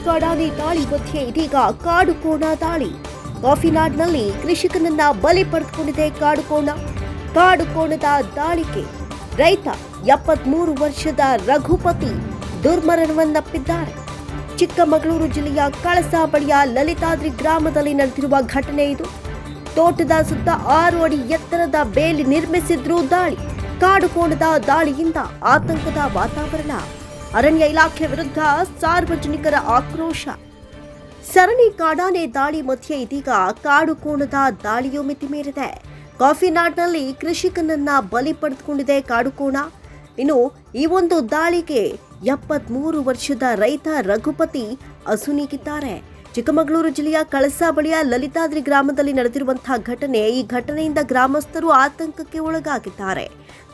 ಕಾಡಾನೆ ದಾಳಿ ಮಧ್ಯೆ ಇದೀಗ ಕಾಡುಕೋಣ ದಾಳಿ. ಕಾಫಿನಾಡ್ನಲ್ಲಿ ಕೃಷಿಕನನ್ನ ಬಲಿ ಪಡೆದುಕೊಂಡಿದೆ ಕಾಡುಕೋಣದ ದಾಳಿಗೆ ರೈತ 73 ವರ್ಷದ ರಘುಪತಿ ದುರ್ಮರಣವನ್ನಪ್ಪಿದ್ದಾರೆ. ಚಿಕ್ಕಮಗಳೂರು ಜಿಲ್ಲೆಯ ಕಳಸಾ ಬಳಿಯ ಲಲಿತಾದ್ರಿ ಗ್ರಾಮದಲ್ಲಿ ನಡೆದಿರುವ ಘಟನೆ ಇದು. ತೋಟದ ಸುತ್ತ 6 ಅಡಿ ಎತ್ತರದ ಬೇಲಿ ನಿರ್ಮಿಸಿದ್ರು ದಾಳಿ. ಕಾಡುಕೋಣದ ದಾಳಿಯಿಂದ ಆತಂಕದ ವಾತಾವರಣ. ಅರಣ್ಯ ಇಲಾಖೆ ವಿರುದ್ಧ ಸಾರ್ವಜನಿಕರ ಆಕ್ರೋಶ. ಸರಣಿ ಕಾಡಾನೆ ದಾಳಿ ಮಧ್ಯೆ ಇದೀಗ ಕಾಡುಕೋಣದ ದಾಳಿಯು ಮಿತಿ ಮೀರಿದೆ. ಕಾಫಿನಾಡ್ನಲ್ಲಿ ಕೃಷಿಕನನ್ನ ಬಲಿ ಪಡೆದುಕೊಂಡಿದೆ ಕಾಡುಕೋಣ. ಇನ್ನು ಈ ಒಂದು ದಾಳಿಗೆ 73 ವರ್ಷದ ರೈತ ರಘುಪತಿ ಅಸುನೀಗಿದ್ದಾರೆ. ಚಿಕ್ಕಮಗಳೂರು ಜಿಲ್ಲೆಯ ಕಳಸಾ ಬಳಿಯ ಲಲಿತಾದ್ರಿ ಗ್ರಾಮದಲ್ಲಿ ನಡೆದಿರುವಂತಹ ಘಟನೆ. ಈ ಘಟನೆಯಿಂದ ಗ್ರಾಮಸ್ಥರು ಆತಂಕಕ್ಕೆ ಒಳಗಾಗಿದ್ದಾರೆ.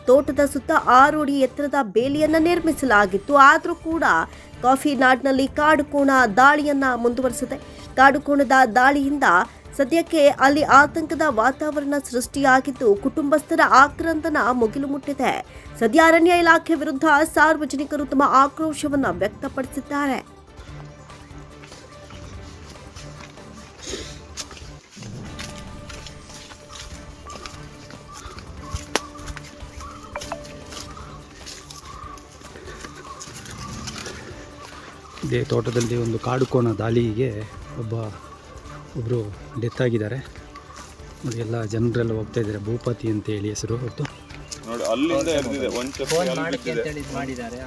ತೋಟದ ಸುತ್ತ 6 ಅಡಿ ಎತ್ತರದ ಬೇಲಿಯನ್ನ ನಿರ್ಮಿಸಲಾಗಿತ್ತು. ಆದರೂ ಕೂಡ ಕಾಫಿನಾಡ್ನಲ್ಲಿ ಕಾಡುಕೋಣ ದಾಳಿಯನ್ನ ಮುಂದುವರೆಸಿದೆ. ಕಾಡುಕೋಣದ ದಾಳಿಯಿಂದ ಸದ್ಯಕ್ಕೆ ಅಲ್ಲಿ ಆತಂಕದ ವಾತಾವರಣ ಸೃಷ್ಟಿಯಾಗಿದ್ದು ಕುಟುಂಬಸ್ಥರ ಆಕ್ರಂದನ ಮುಗಿಲು ಮುಟ್ಟಿದೆ. ಸದ್ಯ ಅರಣ್ಯ ಇಲಾಖೆ ವಿರುದ್ಧ ಸಾರ್ವಜನಿಕರು ತಮ್ಮ ಆಕ್ರೋಶವನ್ನ ವ್ಯಕ್ತಪಡಿಸಿದ್ದಾರೆ. ಇದೇ ತೋಟದಲ್ಲಿ ಒಂದು ಕಾಡುಕೋಣ ದಾಳಿಗೆ ಒಬ್ಬರು ಡೆತ್ ಆಗಿದ್ದಾರೆ. ನೋಡಿ, ಎಲ್ಲ ಜನರೆಲ್ಲ ಹೋಗ್ತಾ ಇದ್ದಾರೆ. ಭೂಪತಿ ಅಂತ ಹೇಳಿ ಹೆಸರು ಹೊತ್ತು ನೋಡಿ, ಅಲ್ಲಿಂದ ಎರ್ದಿದೆ ಒಂದು ಚಪ್ಪಲಿ ಅಲ್ಲಿ ಬಿದ್ದಿದೆ. ಮಾಡಿದ್ದಾರೆ.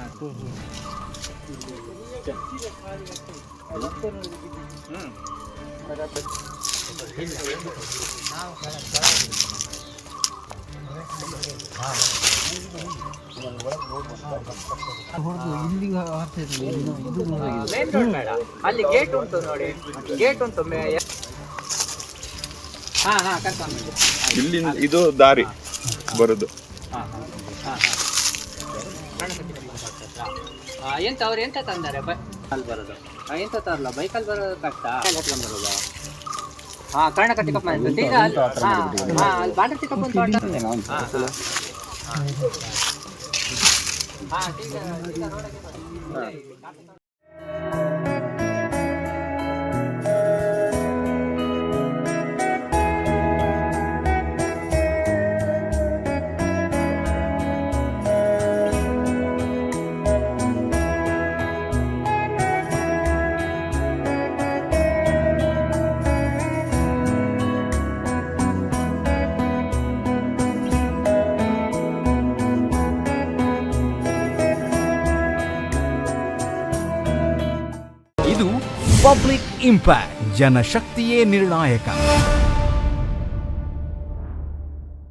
ಅಲ್ಲಿ ಗೇಟ್ ಉಂಟು ನೋಡಿ, ಗೇಟ್ ಉಂಟು. ಇಲ್ಲಿ ಇದು ದಾರಿ ಬರುದು. ಎಂತ ಅವ್ರು ಎಂತ ತಂದಾರೆ? ಅಲ್ಲಿ ಬರೋದು ಎಂತ ತರಲ್ಲ, ಬೈಕಲ್ಲಿ ಬರೋದು ಕಷ್ಟ. ಕಟ್ಕೊಂಡು ಬರೋದು. ಕರ್ನಾಟಕ ಚಿಕ್ಕಪ್ಪ ಅಲ್ಲಿ ಬಾಂಡ್ರ ಚಿಕ್ಕಪ್ಪ ಇದು ಪಬ್ಲಿಕ್ ಇಂಪ್ಯಾಕ್ಟ್. ಜನಶಕ್ತಿಯೇ ನಿರ್ಣಾಯಕ.